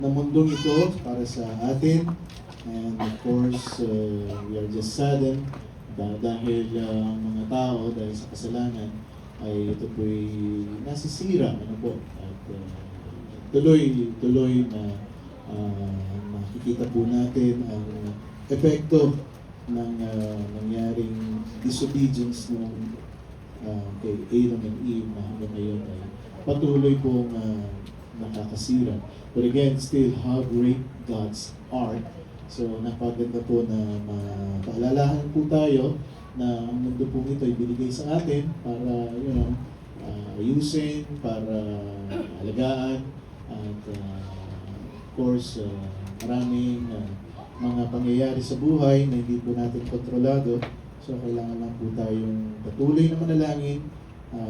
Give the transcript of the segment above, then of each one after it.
na mundong ito para sa atin. And of course, we are just saddened dahil ang mga tao dahil sa kasalanan ay ito po'y nasisira. Ano po? At tuloy na makikita po natin ang epekto ng nangyaring disobedience ng kay Adam and Eve na hanggang ngayon ay patuloy pong nakakasira. But again, still how great God's art. So napaganda po na mapaalalahan po tayo na ang mundo po ito ay binigay sa atin para, ayusin, para alagaan. At of course, maraming mga pangyayari sa buhay na hindi po natin kontrolado. So kailangan lang po tayong patuloy na manalangin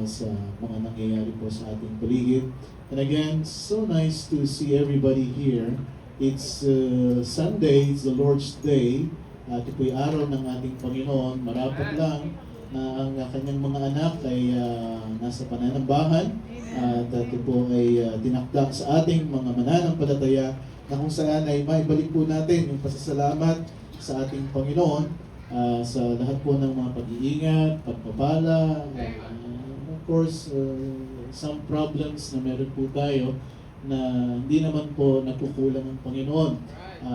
sa mga nangyayari po sa ating paligid. And again, so nice to see everybody here. It's Sunday, it's the Lord's Day. Ito po'y araw ng ating Panginoon. Marapat lang na ang kanyang mga anak ay nasa pananambahan. At ito po ay dinakdak sa ating mga mananampalataya na kung saan ay maibalik po natin yung pasasalamat sa ating Panginoon sa lahat po ng mga pag-iingat, pagpapala, of course, some problems na meron po tayo na hindi naman po nagkukulang ng Panginoon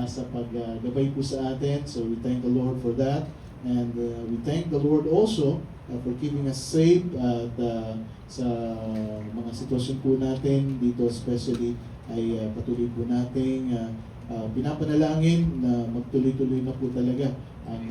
sa paggabay po sa atin. So we thank the Lord for that. And we thank the Lord also for keeping us safe at sa mga sitwasyon po natin dito, especially ay patuloy po nating pinapanalangin na magtuloy-tuloy na po talaga ang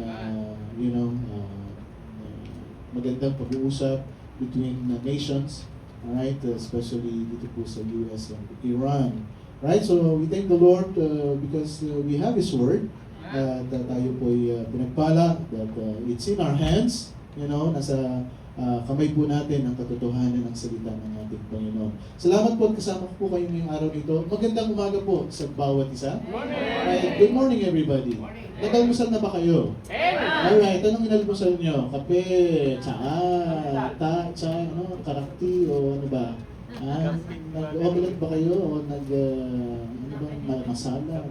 magandang pag-uusap between nations, right? Especially dito po sa US and Iran. Right? So we thank the Lord because we have His Word that tayo po'y pinagpala, that it's in our hands, nasa kamay po natin ang katotohanan ng salita ng ating Panginoon. Salamat po at kasama ko po kayo ngayong araw nito. Magandang umaga po sa bawat isa. Right. Good morning everybody. Nag-almusal na ba kayo? Alright, anong inalmusal nyo? Kape, karakti, o ano ba? Nag-omelette ba kayo? O masala?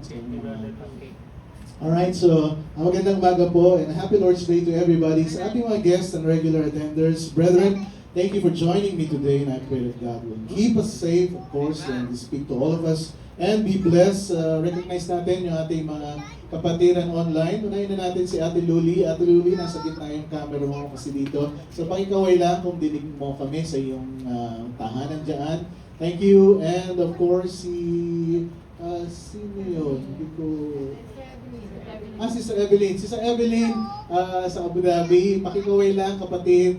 Alright, so magandang umaga po and happy Lord's Day to everybody. Sa ating mga guests and regular attenders, brethren, thank you for joining me today and I pray that God will keep us safe, of course, and speak to all of us and be blessed. Recognize natin yung ating mga kapatiran online. Unahin na natin si Ate Luli. Ate Luli, nasa gitna yung camera mo kasi dito. So pakikaway lang kung dinig mo kami sa iyong tahanan dyan. Thank you. And of course, sino yun? Hindi ko... Sister Evelyn. Sister Evelyn sa Abu Dhabi. Pakikaway lang kapatid.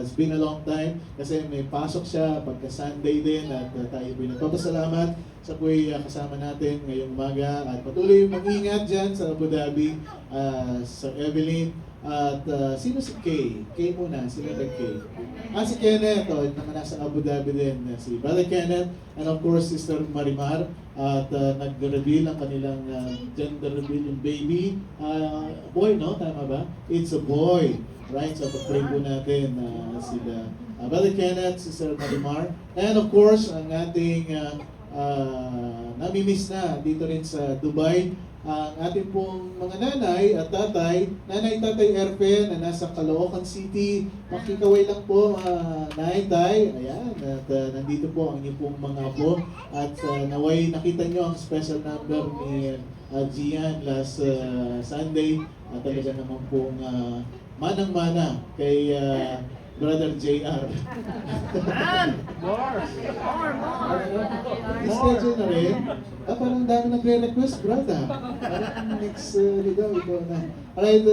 It's been a long time kasi may pasok siya pagka Sunday din at tayo po nagpapasalamat sa po'y kasama natin ngayong umaga at patuloy mag-ingat dyan sa Abu Dhabi. Sir Evelyn at sino si Kay? Kay muna. Sino si Kay? Si Kenneth. Naman nasa Abu Dhabi din. Si Brother Kenneth and of course Sister Marimar. At nag-reveal ang kanilang gender reveal yung baby. Boy, no? Tama ba? It's a boy. Right? So pag-pray po natin sila Brother Kenneth, Sister Marimar. And of course, ang ating namimiss na dito rin sa Dubai, ang ating pong mga nanay at tatay, tatay Erpen na nasa Caloocan City. Makikaway lang po nanay, tay. Ayan, at nandito po ang inyong pong mga apo. At naway nakita nyo ang special number ni Gian last Sunday. At talaga naman pong manang-mana kay Brother JR. More! Schedule na rin. Parang dami nagre-request, brother. Parang next daw, ikaw na. Alright,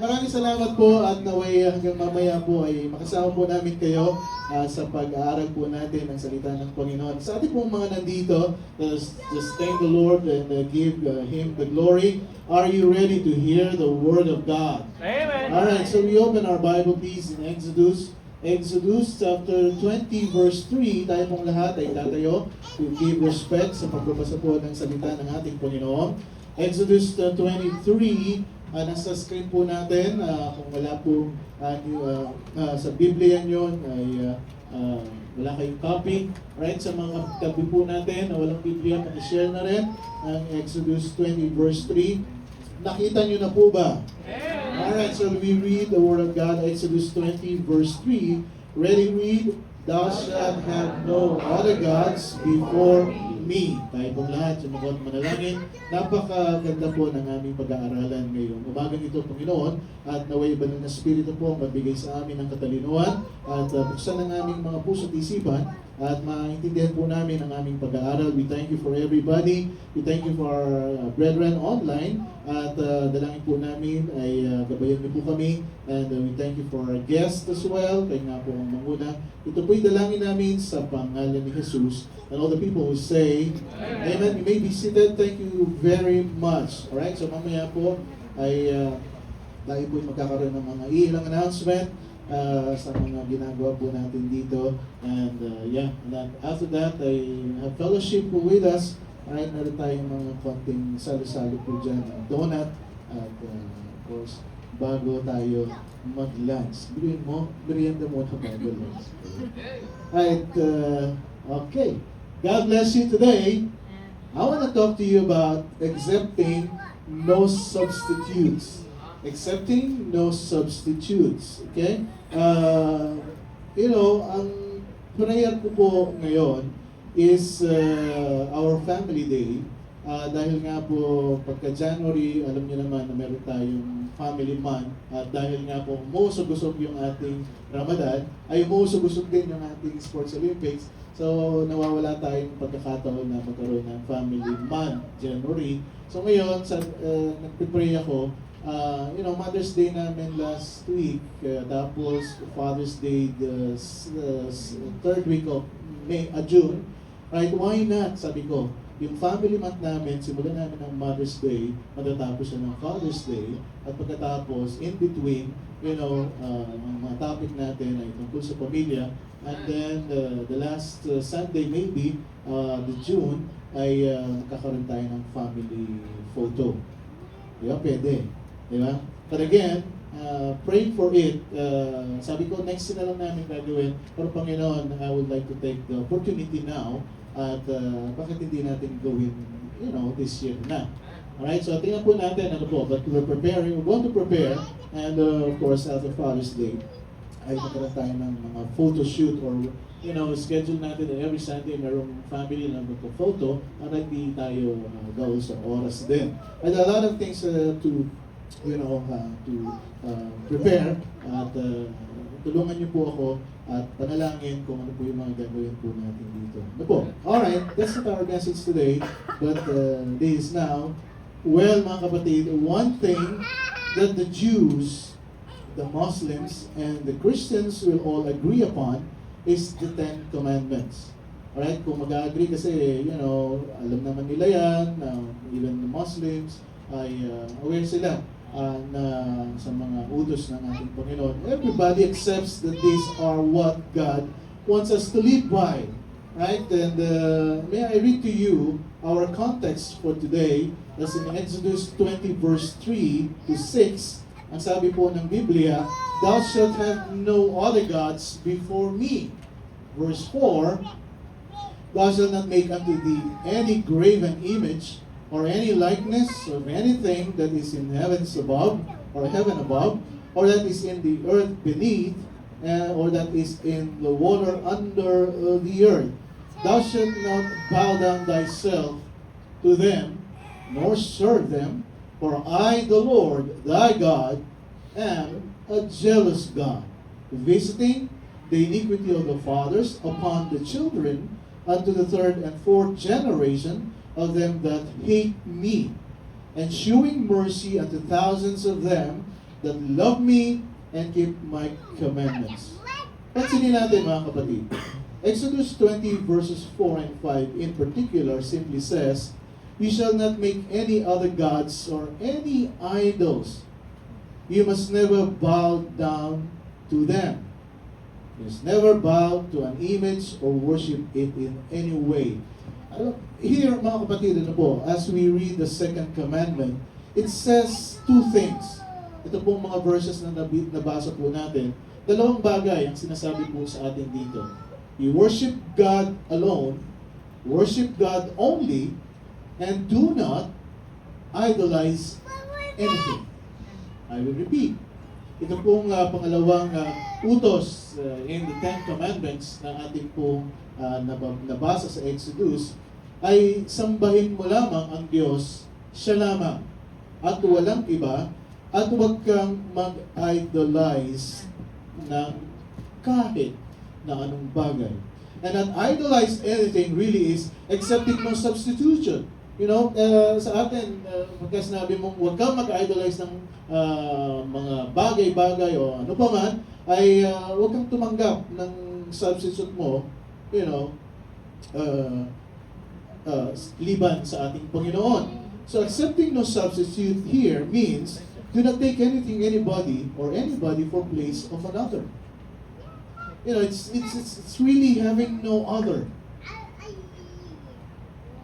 maraming salamat po at naway hanggang mamaya po ay makasama po namin kayo sa pag-aaral po natin ng salita ng Panginoon. Sa ating pong mga nandito, just thank the Lord and give Him the glory. Are you ready to hear the Word of God? Amen. Alright, so we open our Bible please in Exodus chapter 20 verse 3. Tayo pong lahat ay tatayo to give respect sa pagbabasa po ng salita ng ating Panginoon. Exodus 23 nasa screen po natin, kung wala po sa Biblia nyo ay wala kayong copy, right? Sa mga tabi po natin na walang Biblia, pakishare na rin ang Exodus 20 verse 3. Nakita nyo na po ba? Alright, so we read the Word of God, Exodus 20 verse 3. Ready, read, "Thou shalt have no other gods before me." Tayo pong lahat, sumagot manalangin. Napakaganda po ng aming pag-aaralan ngayon. Umagang ito, Panginoon, at naway banal na Espiritu po ang magbigay sa amin ng katalinuhan at buksan ng aming mga puso at isipan at maintindihan po namin ang aming pag-aaral. We thank you for everybody. We thank you for our brethren online at dalangin po namin ay gabayan niyo po kami and we thank you for our guests as well. Kaya nga po ang manguna. Ito po'y dalangin namin sa pangalan ni Jesus and all the people who say, Amen. You may be seated. Thank you very much. Alright, so mamaya po ay tayo po'y magkakaroon ng mga ilang announcement sa mga ginagawa po natin dito. And and then after that, ay have fellowship po with us. Alright, meron tayong mga konting salo-salo po dyan. Donut at of course, bago tayo mag-lunch. Biriyan mo, merienda muna bago lunch. Alright, okay. God bless you today. I want to talk to you about accepting no substitutes. Accepting no substitutes. Okay? Ang prayer ko po ngayon is our family day. Dahil nga po, pagka January, alam niyo naman na meron tayong family month. At dahil nga po, umusog-usog yung ating Ramadan, ay umusog-usog din yung ating Sports Olympics. So, nawawala tayong pagkakataon na magkaroon ng family month, January. So ngayon, nagpipray ako, Mother's Day namin last week, tapos Father's Day the third week of June. Right, why not? Sabi ko, yung family month namin, simulan namin ng Mother's Day, matatapos siya ng Father's Day, at pagkatapos, in between, ang mga topic natin ay tungkol sa pamilya, and then the last Sunday maybe, the June, ay kakaroon tayo ng family photo. Diba? Pwede. Diba? But again, pray for it. Sabi ko, next na lang namin gagawin. Pero Panginoon, I would like to take the opportunity now at bakit hindi natin gawin, this year na. Alright, so tingnan po natin ano po. But we're going to prepare, and of course, after Father's Day, ay magkaroon tayo ng mga photo shoot or schedule natin na every Sunday merong family na magpo-photo at hindi tayo gawin sa oras din. And a lot of things to prepare at tulungan niyo po ako at panalangin kung ano po yung mga gagawin po natin dito. Ano po? Alright, that's not our message today, but this is now. Well, mga kapatid, one thing that the Jews, the Muslims, and the Christians will all agree upon is the Ten Commandments. Alright, kung mag-agree kasi, alam naman nila yan, even the Muslims ay aware sila na sa mga utos ng ating Panginoon. Everybody accepts that these are what God wants us to live by. Right? And may I read to you our context for today. That's in Exodus 20 verse 3 to 6. Ang sabi po ng Biblia, "Thou shalt have no other gods before me." Verse 4, "Thou shalt not make unto thee any graven image, or any likeness of anything that is in heavens above, or heaven above, or that is in the earth beneath, or that is in the water under the earth. Thou shalt not bow down thyself to them, nor serve them, for I, the Lord, thy God, am a jealous God, visiting the iniquity of the fathers upon the children, unto the third and fourth generation of them that hate me, and shewing mercy unto thousands of them that love me and keep my commandments." Pansinin natin mga kapatid. Exodus 20 verses 4 and 5 in particular simply says, "You shall not make any other gods or any idols. You must never bow down to them. You must never bow to an image or worship it in any way." Here, mga kapatid, as we read the second commandment, it says two things. Ito pong mga verses na nabasa po natin. Dalawang bagay ang sinasabi po sa atin dito. You worship God alone, worship God only, and do not idolize anything. I will repeat. Ito pong pangalawang utos in the Ten Commandments na ating pong nabasa sa Exodus ay sambahin mo lamang ang Diyos, siya lamang, at walang iba, at huwag kang mag-idolize ng kahit na anong bagay. And not idolize anything really is accepting no substitution. You know, sa atin, pagka sinabi mong huwag kang mag-idolize ng mga bagay-bagay o ano pa man, ay huwag kang tumanggap ng substitute mo, you know, liban sa ating Panginoon. So accepting no substitute here means do not take anything, anybody, or anybody for place of another. You know, it's really having no other.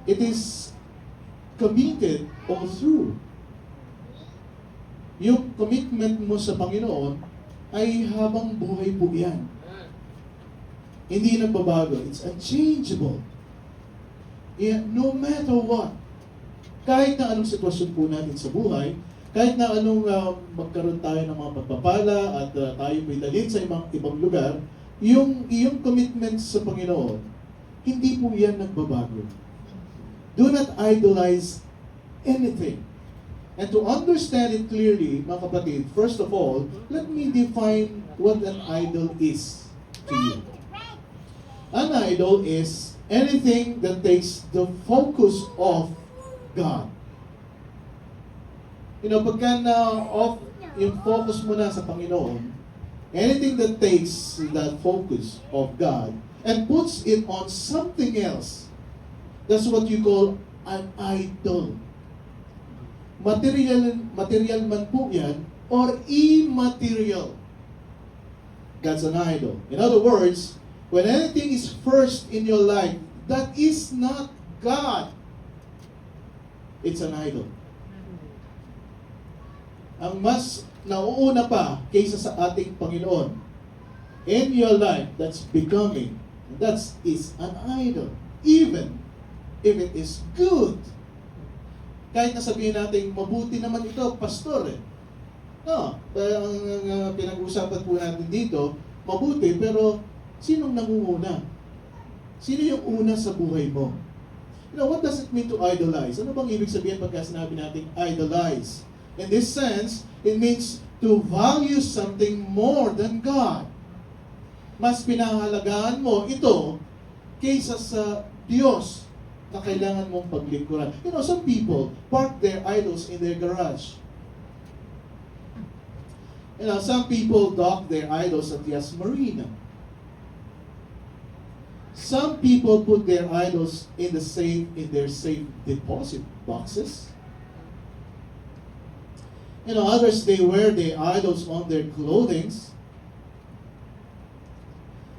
It is committed all through. Yung commitment mo sa Panginoon ay habang buhay po yan. Hindi nagbabago. It's unchangeable. Yeah, no matter what. Kahit na anong sitwasyon po natin sa buhay, kahit na anong magkaroon tayo ng mga pagpapala at tayo may dalhin sa ibang lugar, yung iyong commitment sa Panginoon, hindi po yan nagbabago. Do not idolize anything. And to understand it clearly, mga kapatid, first of all, let me define what an idol is to you. An idol is anything that takes the focus of God. You know, pagka na-off yung focus mo na sa Panginoon, anything that takes that focus of God and puts it on something else, that's what you call an idol. Material man po yan, or immaterial. That's an idol. In other words, when anything is first in your life that is not God, it's an idol. Ang mas nauuna pa kaysa sa ating Panginoon in your life, that's becoming, that is an idol. Even if it is good. Kahit na sabihin natin, mabuti naman ito, pastor eh. No, ang pinag-usapan po natin dito, mabuti, pero sinong nangunguna? Sino yung una sa buhay mo? You know, what does it mean to idolize? Ano bang ibig sabihin pagka sinabi natin idolize? In this sense, it means to value something more than God. Mas pinahalagaan mo ito kaysa sa Diyos na kailangan mong paglingkuran. You know, some people park their idols in their garage. You know, some people dock their idols at Yas Marina. Some people put their idols in their safe deposit boxes. You know, others, they wear their idols on their clothing.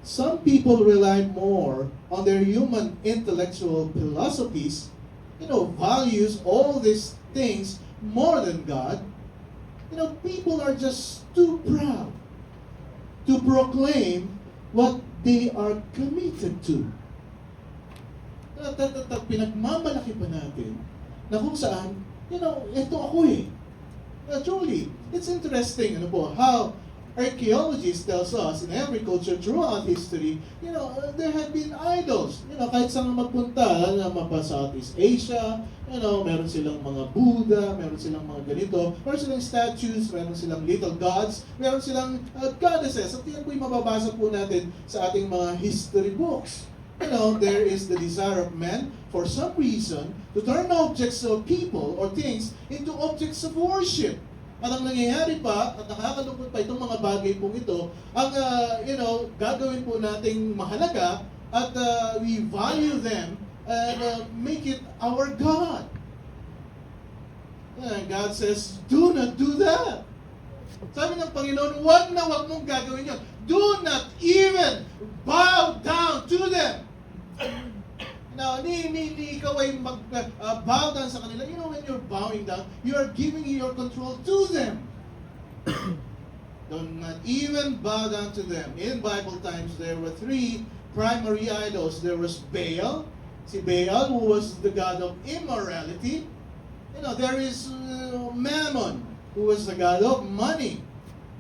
Some people rely more on their human intellectual philosophies, you know, values all these things more than God. You know, people are just too proud to proclaim what they are committed to. Pinagmamalaki pa natin na kung saan, you know, ito ako eh. Truly, it's interesting, ano po, how archaeologists tells us in every culture throughout history, you know, there have been idols. You know, kahit saan magpunta, mapa Southeast Asia, you know, meron silang mga Buddha, meron silang mga ganito, meron silang statues, meron silang little gods, meron silang goddesses. At yan po'y mababasa po natin sa ating mga history books. You know, there is the desire of man, for some reason, to turn objects of people or things into objects of worship. At ang nangyayari pa, at nakakalungkot pa itong mga bagay pong ito, ang, you know, gagawin po nating mahalaga at we value them and make it our God. God says, do not do that. Sabi ng Panginoon, wag mong gagawin yun. Do not even bow down to them. Now, ni ikaw ay bow down sa kanila. You know, when you're bowing down, you are giving your control to them. Do not even bow down to them. In Bible times, there were three primary idols. There was Baal. Si Baal, who was the god of immorality. You know, there is Mammon, who was the god of money.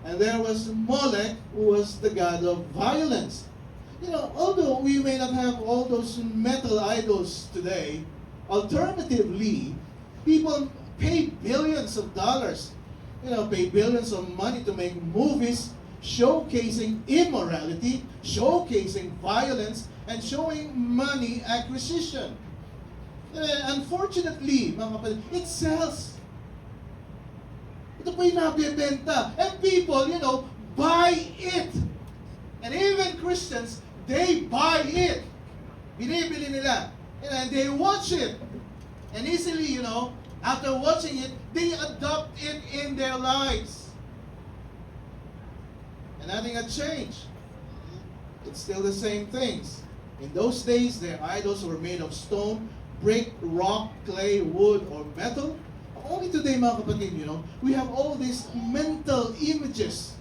And there was Molech, who was the god of violence. You know, although we may not have all those metal idols today, alternatively, people pay billions of dollars, you know, pay billions of money to make movies showcasing immorality, showcasing violence, and showing money acquisition. Unfortunately, mga kapatid, it sells. Ito po yung nabibenta. And people, you know, buy it. And even Christians, they buy it. Binibili nila. And they watch it. And easily, you know, after watching it, they adopt it in their lives. And nothing had changed. It's still the same things. In those days, their idols were made of stone, brick, rock, clay, wood, or metal. Only today, mga kapatid, you know, we have all these mental images.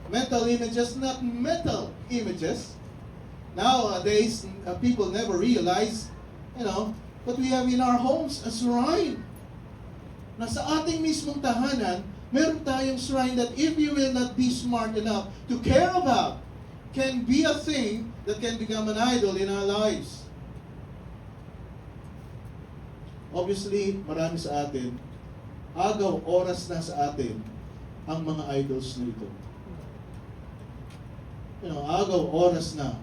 Mental images, not metal images. Nowadays, people never realize, you know, but we have in our homes a shrine. Na sa ating mismong tahanan, meron tayong shrine that if you will not be smart enough to care about, can be a thing that can become an idol in our lives. Obviously, marami sa atin, agaw oras na sa atin ang mga idols na ito. You know, agaw oras na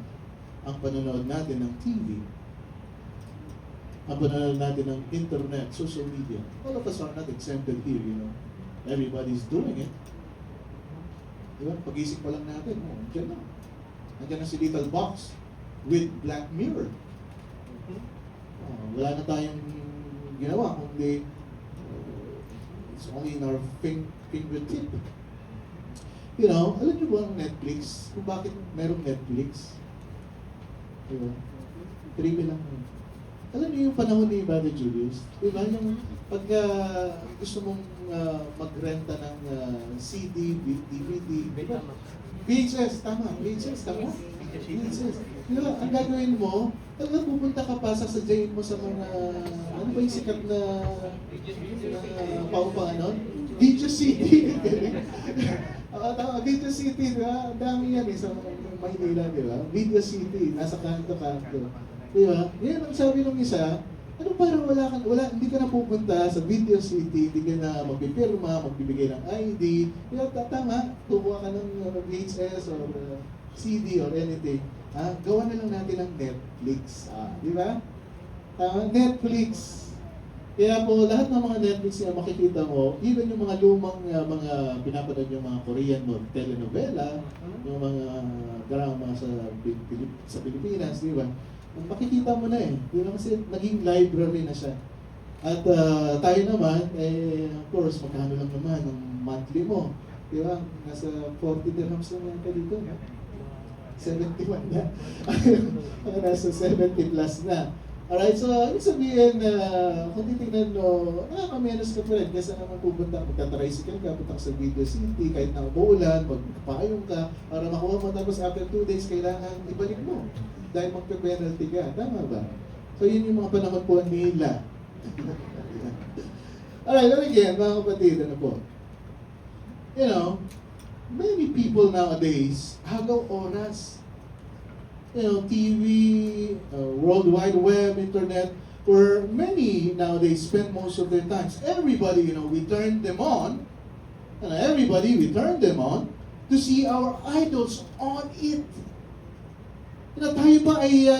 ang panonood natin ng TV, ang panonood natin ng internet, social media. All of us are not exempted here, you know. Everybody's doing it. Diba? Pag-isip pa lang natin, andyan na. Andyan na si Little Box with Black Mirror. Wala na tayong ginawa, kundi it's only in our fingertip. You know, alam niyo ba ang Netflix? Kung bakit merong Netflix? Diba? Trivia lang yun. Alam niyo yung panahon ni Brother Julius? Diba? Yung pagka gusto mong magrenta ng CD, DVD, VHS, tama. VHS, tama? VHS. Diba? Ang gagawin mo, talagang pupunta ka pa, sasadyain mo sa mga, ano ba yung sikat na paupanganon? Video CD. Tama, Video CD, diba? Ang dami yan sa Maynila, diba? Video CD, nasa kanto-kanto. Diba? Yan ang sabi ng isa, ano parang hindi ka na pupunta sa Video CD, hindi ka na magpipirma, magbibigay ng ID. Diba? Tama, tubuha ka ng VHS or CD or anything. Gawa na lang natin ng Netflix. Di ba? Netflix. Kaya po, lahat ng mga Netflix na makikita mo, even yung mga lumang mga pinapanood yung mga Korean telenovela, yung mga drama sa Pilipinas, di ba? Makikita mo na di ba? Kasi naging library na siya. At tayo naman, of course, magkano lang naman ang monthly mo. Di ba? Nasa 40 dirhams lang ka dito. 71 na. Nasa 70 plus na. Alright, so ibig sabihin na kung titignan mo, nakakamenos ka pa rin kasi naman pupunta, magta-tricycle ka, punta ka sa Video City, kahit na umuulan, magpapayong ka, para makuha mo tapos after 2 days, kailangan ibalik mo. Dahil magpe-penalty ka. Tama ba? So yun yung mga panahon po nila. Alright, but again, mga kapatid, ano po? You know, many people nowadays, hagaw oras. You know, TV, World Wide Web, Internet, where many nowadays spend most of their times. Everybody, you know, we turn them on, to see our idols on it. You know, tayo pa ay,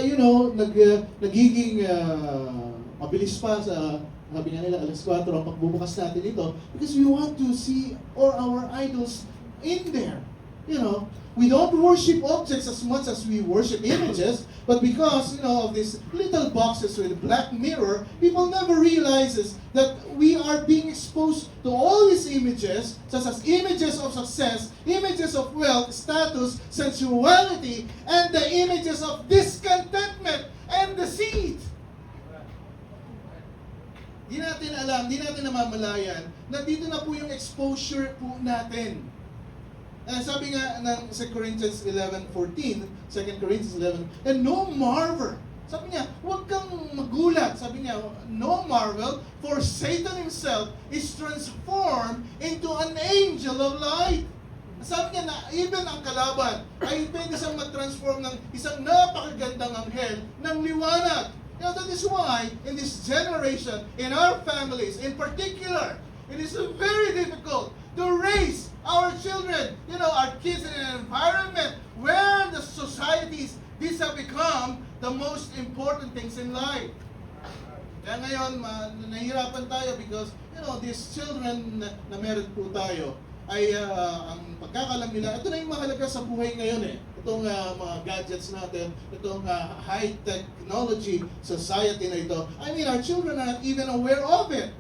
nagiging mabilis pa sa, sabi nga nila, alas 4 ang pagbubukas natin ito, because we want to see all our idols in there. You know, we don't worship objects as much as we worship images, but because, you know, of these little boxes with a black mirror, people never realizes that we are being exposed to all these images, such as images of success, images of wealth, status, sensuality, and the images of discontentment and deceit. Di natin alam, di natin namamalayan na dito na po yung exposure po natin. Sabi nga ng 2 Corinthians 11:14, 2 Corinthians 11, and no marvel. Sabi niya, huwag kang magulat. Sabi niya, no marvel, for Satan himself is transformed into an angel of light. Sabi niya na even ang kalaban ay pwede siyang mag-transform ng isang napakagandang anghel ng liwanag. That is why in this generation, in our families in particular, it is very difficult to raise our children, our kids in an environment where the societies, these have become the most important things in life. Kaya ngayon, nahihirapan tayo because, these children na meron po tayo, ay ang pagkakalam nila, ito na yung mahalaga sa buhay ngayon eh. Itong mga gadgets natin, itong high technology society na ito. I mean, our children are not even aware of it.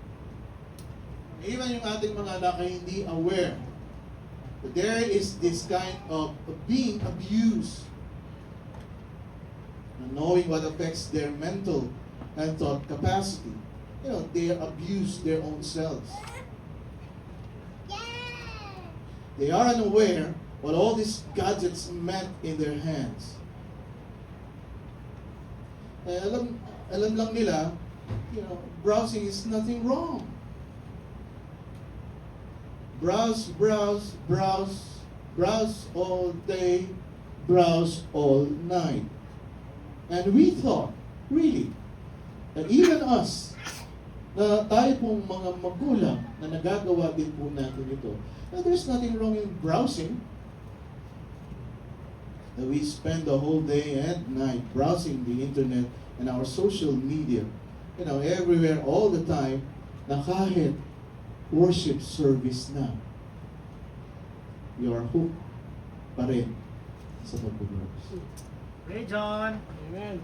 Even yung ating mga anak ay hindi aware that there is this kind of being abused. Knowing what affects their mental and thought capacity. They abuse their own selves. They are unaware what all these gadgets meant in their hands. Alam lang nila, browsing is nothing wrong. Browse all day, browse all night. And we thought, really, that even us, na tayo pong mga magulang na nagagawa din po natin ito, that there's nothing wrong in browsing. That we spend the whole day and night browsing the internet and our social media, everywhere, all the time, na kahit worship service na, you are hooked pa rin sa pag-browse. Hey, John. Amen.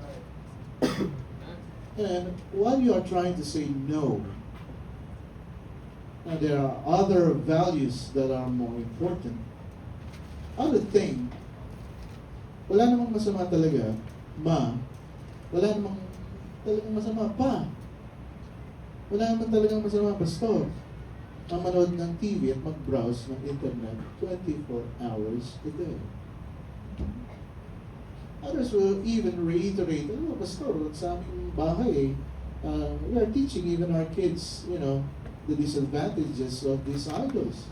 And while you are trying to say no, there are other values that are more important. Other thing, wala namang masama talaga, wala namang talagang masama, wala namang talagang masama, pastor, ang manood ng TV at mag-browse ng internet 24 hours a day. Others will even reiterate, pastor, sa aming bahay, we are teaching even our kids, the disadvantages of these idols.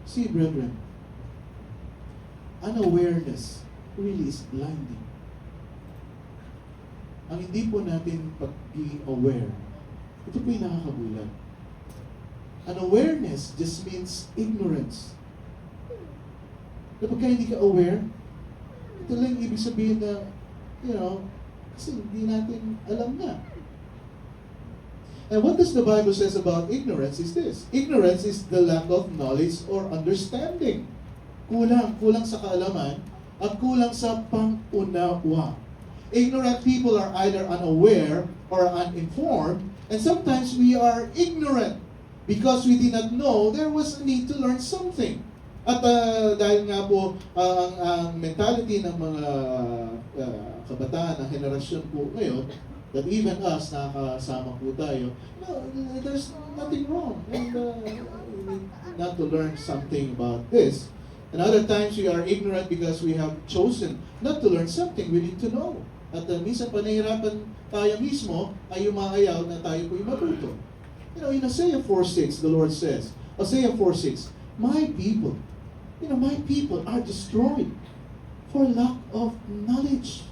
See, brethren, unawareness really is blinding. Ang hindi po natin pagiging aware, ito po yung nakakagulat. Unawareness just means ignorance. Kapag hindi ka aware, ito lang ibig sabihin na, kasi hindi natin alam na. And what does the Bible says about ignorance is this. Ignorance is the lack of knowledge or understanding. Kulang sa kaalaman at kulang sa pang-unawa. Ignorant people are either unaware or uninformed, and sometimes we are ignorant because we did not know there was a need to learn something. At dahil nga po ang mentality ng mga kabataan, ng henerasyon po ngayon, that even us, nakakasama po tayo, there's nothing wrong. And we need not to learn something about this. And other times we are ignorant because we have chosen not to learn something we need to know. At minsan panahirapan tayo mismo ay umayaw na tayo po'y matuto. In Isaiah 4:6, the Lord says, Isaiah 4:6, my people are destroyed for lack of knowledge.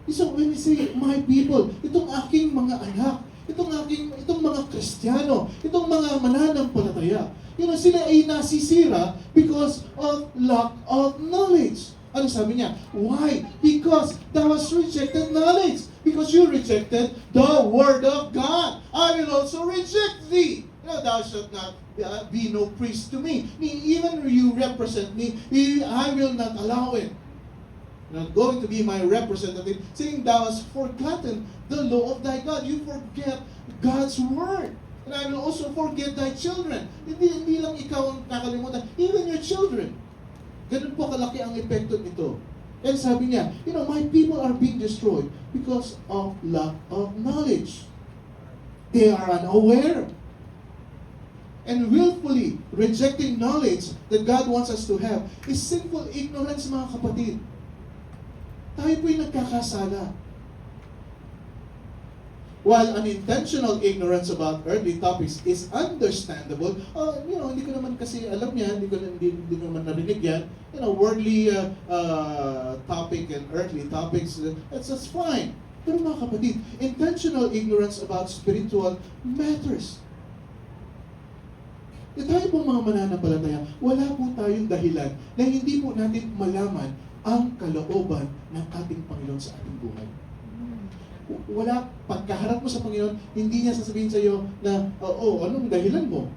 So when we say, my people, itong aking mga anak, itong mga Kristiyano, itong mga mananampalataya, sila ay nasisira because of lack of knowledge. Ano sabi niya? Why? Because thou hast rejected knowledge. Because you rejected the Word of God. I will also reject thee. Thou shalt not be no priest to me. Even you represent me, I will not allow it. Not going to be my representative, saying thou hast forgotten the law of thy God. You forget God's word. And I will also forget thy children. Hindi lang ikaw ang nakalimutan, even your children. Ganun po kalaki ang epekto nito. And sabi niya, my people are being destroyed because of lack of knowledge. They are unaware. And willfully rejecting knowledge that God wants us to have is sinful ignorance, mga kapatid. Tayo po'y nagkakasala. While unintentional ignorance about earthly topics is understandable, hindi ko naman kasi alam yan, hindi ko naman narinig yan. Worldly topic and earthly topics, that's fine. Pero mga kapatid, intentional ignorance about spiritual matters. Tayo pong mga mananampalataya, wala po tayong dahilan na hindi po natin malaman ang kalooban ng ating Panginoon sa ating buhay. Wala, pagkaharap mo sa Panginoon, hindi niya sasabihin sa iyo na, anong dahilan mo?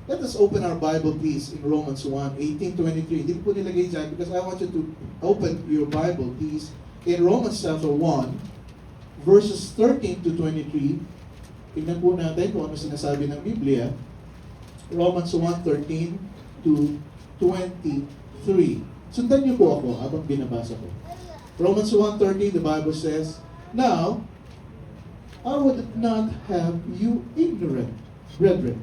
Let us open our Bible, please, in Romans 1:18-23. Hindi ko po nilagay dyan because I want you to open your Bible, please, in Romans chapter 1, verses 13-23. Tignan po natin kung ano sinasabi ng Biblia. Romans 1:13-23. Sundan niyo po ako habang binabasa ko. Romans 1:13, the Bible says, "Now, I would not have you ignorant, brethren."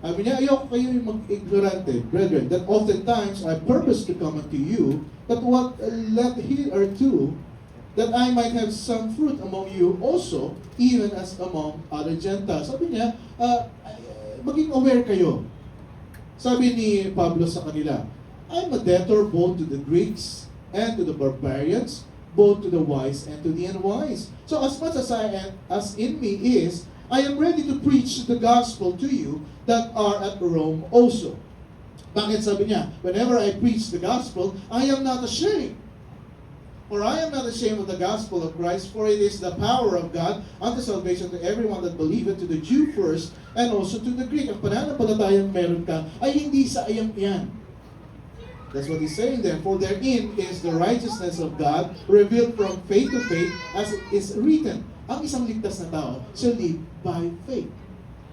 Sabi niya, ayoko kayo yung mag-ignorante, brethren, that oftentimes I purpose to come unto you, but what let hitherto, that I might have some fruit among you also, even as among other Gentiles. Sabi niya, maging aware kayo. Sabi ni Pablo sa kanila, I'm a debtor both to the Greeks and to the barbarians, both to the wise and to the unwise. So as much as as in me is, I am ready to preach the gospel to you that are at Rome also. Bakit sabi niya, whenever I preach the gospel, I am not ashamed. For I am not ashamed of the gospel of Christ, for it is the power of God unto salvation to everyone that believeth, to the Jew first, and also to the Greek. Ang pananampalatayang meron ka ay hindi sa iyang iyan. That's what he's saying there. For therein is the righteousness of God revealed from faith to faith, as it is written. Ang isang ligtas na tao shall live by faith.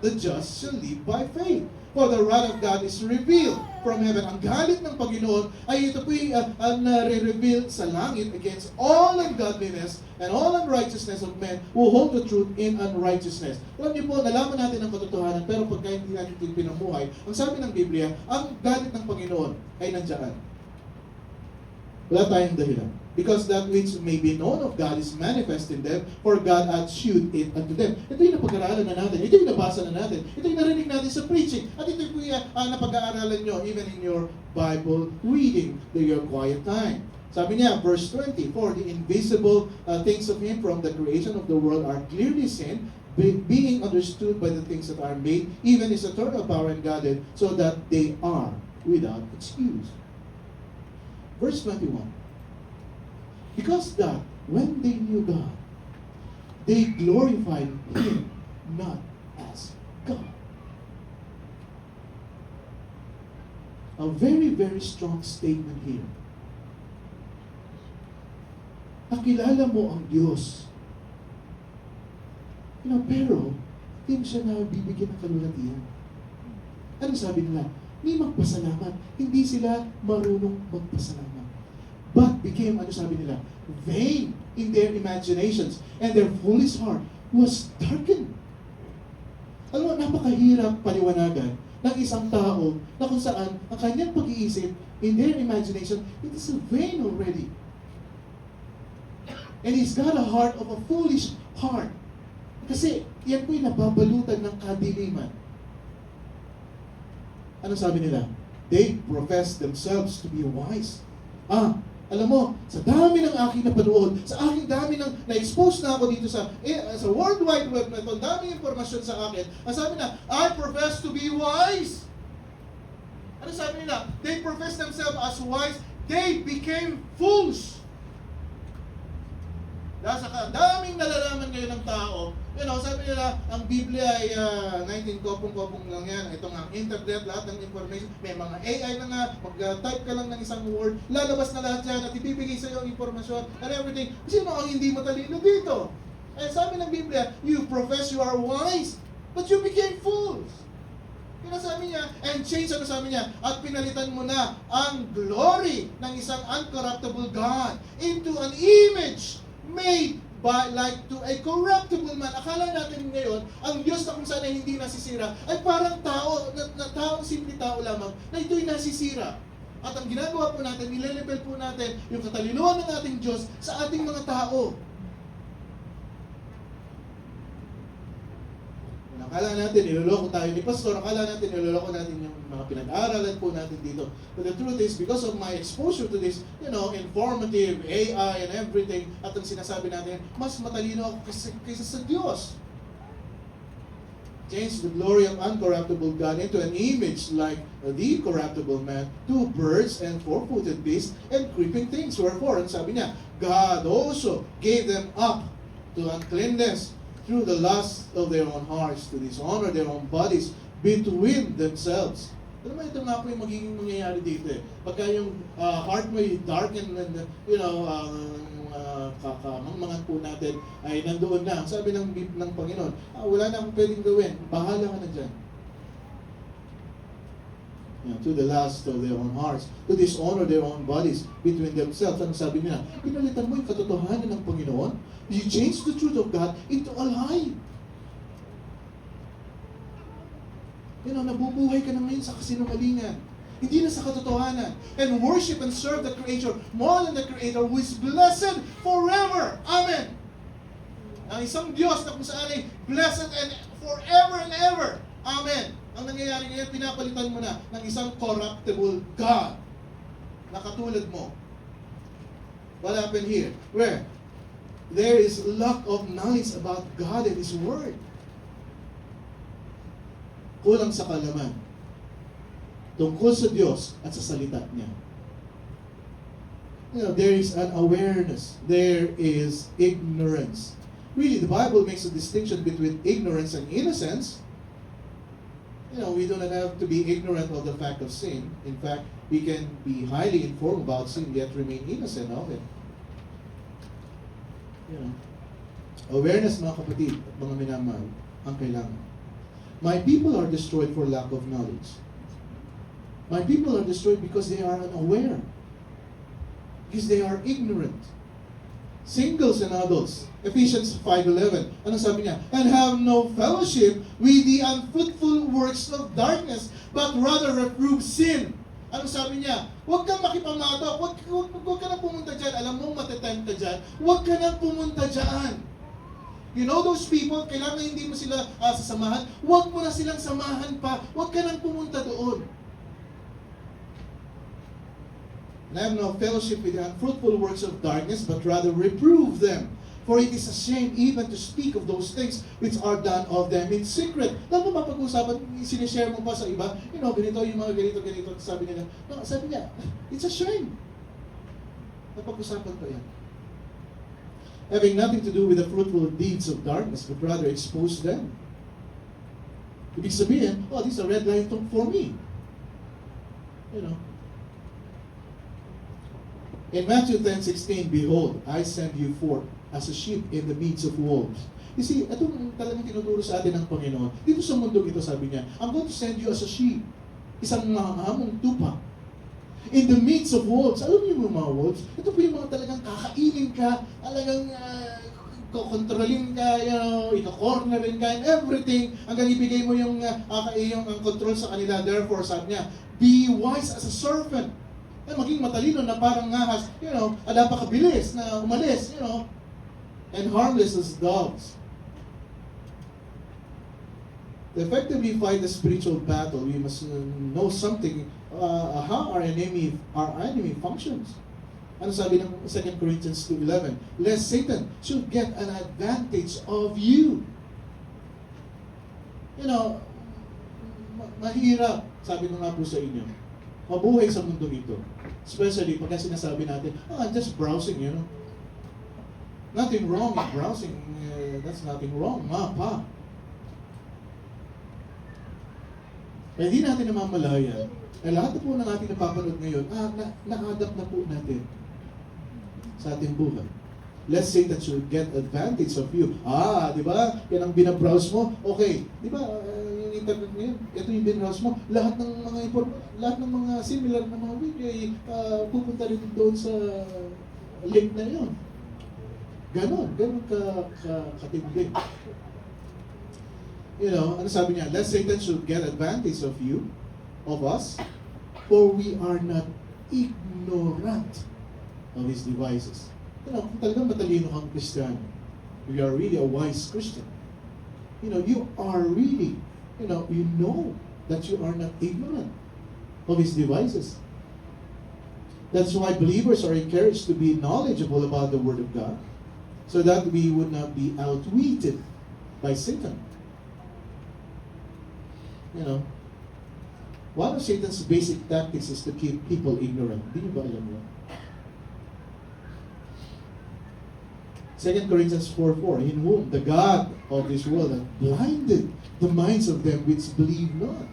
The just shall live by faith. For the wrath of God is revealed from heaven. Ang galit ng Panginoon ay ito po'y nare-reveal sa langit against all ungodliness and all unrighteousness of men who hold the truth in unrighteousness. Alam niyo po, nalaman natin ang katotohanan, pero pagka hindi natin ito pinamuhay, ang sabi ng Biblia, ang galit ng Panginoon ay nandiyan. Wala tayong dahilan. Because that which may be known of God is manifest in them, for God hath shewed it unto them. Ito yung napag-aaralan na natin. Ito yung nabasa na natin. Ito yung narinig natin sa preaching. At ito yung napag-aaralan nyo even in your Bible reading, your quiet time. Sabi niya, verse 20, "For the invisible things of Him from the creation of the world are clearly seen, being understood by the things that are made, even His eternal power and Godhead, so that they are without excuse." Verse 21, "Because that, when they knew God, they glorified Him not as God." A very, very strong statement here. Nakilala mo ang Diyos. Pero, hindi mo siya nabibigyan ng kalulatian. Ano sabi nila? Ni magpasalamat. Hindi sila marunong magpasalamat. But became, sabi nila, vain in their imaginations, and their foolish heart was darkened. Alam mo, napakahirap paliwanagan ng isang tao na kung saan ang kanyang pag-iisip, in their imagination, it is vain already. And he's got a heart of a foolish heart. Kasi yan po'y nababalutan ng kadiliman. Ano sabi nila? They profess themselves to be wise. Alam mo, sa dami ng aking napanood, sa aking dami ng na-expose na ako dito sa World Wide Web na ito, daming impormasyon sa akin, ang sabi na, I profess to be wise. Ano sabi nila? They profess themselves as wise, they became fools. Dahil sa daming nalalaman ngayon ng tao, sabi nila, ang Biblia ay 19 kopong-kopong lang yan. Ito nga, internet, lahat ng information. May mga AI na nga, mag-type ka lang ng isang word, lalabas na lahat yan at ibibigay sa iyo ang impormasyon and everything. Sino ang hindi matalino dito? Sabi ng Biblia, you profess you are wise, but you became fools. Kaya sabi niya, and change, ano sabi niya? At pinalitan mo na ang glory ng isang uncorruptible God into an image made by like to a corruptible man. Akala natin ngayon, ang Diyos na kung saan ay hindi nasisira, ay parang tao, na taong simple tao lamang, na ito'y nasisira. At ang ginagawa po natin, nilelevel po natin yung katalinuhan ng ating Diyos sa ating mga tao. Akala natin, niloloko tayo ni Pastor, akala natin, niloloko natin yung mga pinag-aaralan po natin dito. But the truth is, because of my exposure to this, informative, AI and everything, at ang sinasabi natin, mas matalino ako kaysa sa Diyos. Change the glory of uncorruptible God into an image like the corruptible man, to birds and four-footed beasts and creeping things. Wherefore, ang sabi niya, God also gave them up to uncleanness through the lust of their own hearts, to dishonor their own bodies between themselves. Alam mo, ito nga po yung magiging mangyayari dito eh. Pagka yung heart mo ay darkened and, kamangmangan po natin ay nandoon na. Sabi ng Panginoon, wala na akong pwedeng gawin. Bahala ka na dyan. To the lust of their own hearts, to dishonor their own bodies between themselves. Ano sabi niya? Pinalitan mo yung katotohanan ng Panginoon. You change the truth of God into a lie. Nabubuhay ka na ngayon sa kasinungalingan. Hindi na sa katotohanan. And worship and serve the Creator more than the Creator who is blessed forever. Amen. Ang isang Diyos na kung saan ay blessed and forever and ever. Amen. Ang nangyayari ngayon, pinapalitan mo na ng isang corruptible God na katulad mo. What happened here? Where there is lack of knowledge about God and His Word. Kulang sa kalaman tungkol sa Diyos at sa salita niya. There is an awareness. There is ignorance. Really, the Bible makes a distinction between ignorance and innocence. We do not have to be ignorant of the fact of sin. In fact, we can be highly informed about sin yet remain innocent of it. Awareness, mga kapatid at mga minamahal, ang kailangan. My people are destroyed for lack of knowledge. My people are destroyed because they are unaware. Because they are ignorant. Singles and adults. Ephesians 5:11. Ano sabi niya? And have no fellowship with the unfruitful works of darkness, but rather reprove sin. Ano sabi niya? Huwag kang makipamato. Huwag ka na pumunta dyan. Alam mo, matetempt ka dyan. Huwag ka na pumunta dyan. You know those people, kailangan hindi mo sila sasamahan. Huwag mo na silang samahan pa. Huwag ka nang pumunta doon. And have no fellowship with the unfruitful works of darkness, but rather reprove them. For it is a shame even to speak of those things which are done of them in secret. Lalo mapag-usapan, sinishare mo pa sa iba, ganito, yung mga ganito, sabi niya, it's a shame. Napag-usapan pa yan. Having nothing to do with the fruitful deeds of darkness, but rather expose them. Ibig sabihin, this is a red light for me. In Matthew 10:16, behold, I send you forth as a sheep in the midst of wolves. You see, itong talagang tinuturo sa atin ng Panginoon. Dito sa mundo ito, sabi niya, I'm going to send you as a sheep. Isang mahamong tupa. In the midst of wolves. Alam niyo yung mga wolves? Ito po yung mga talagang kakainin ka, talagang kontrolin ka, ikakornerin ka, and everything. Hanggang ibigay mo yung control sa kanila. Therefore, sabi niya, be wise as a serpent. Maging matalino na parang ngahas, napakabilis na umalis, and harmless as dogs. To effectively fight the spiritual battle, we must know something how our enemy functions. Ano sabi ng 2 Corinthians 2:11? Lest Satan should get an advantage of you. Mahirap, sabi ko nga po sa inyo, mabuhay sa mundo ito. Especially pagka sinasabi natin, I'm just browsing, Nothing wrong with browsing. That's nothing wrong, pa. Kaya hindi natin namamalayan, lahat na po ng ating napapanood ngayon, na-adapt na po natin sa ating buhay. Lest Satan should get advantage of you. Di ba? Yan ang binabrowse mo. Okay. Di ba? Yung internet ngayon, ito yung binrowse mo, lahat ng mga similar na mga video ay pupunta rin doon sa link na yun. Ganon katindi. You know, ano sabi niya? Lest Satan should get advantage of you, of us, for we are not ignorant of his devices. You know, kung talagang matalino kang Kristiyano, you are really a wise Christian. You know, you are really, you know that you are not ignorant of his devices. That's why believers are encouraged to be knowledgeable about the Word of God, so that we would not be outwitted by Satan. You know, one of Satan's basic tactics is to keep people ignorant. Di niyo ba alam yun? 2 Corinthians 4:4, in whom the God of this world hath blinded the minds of them which believe not.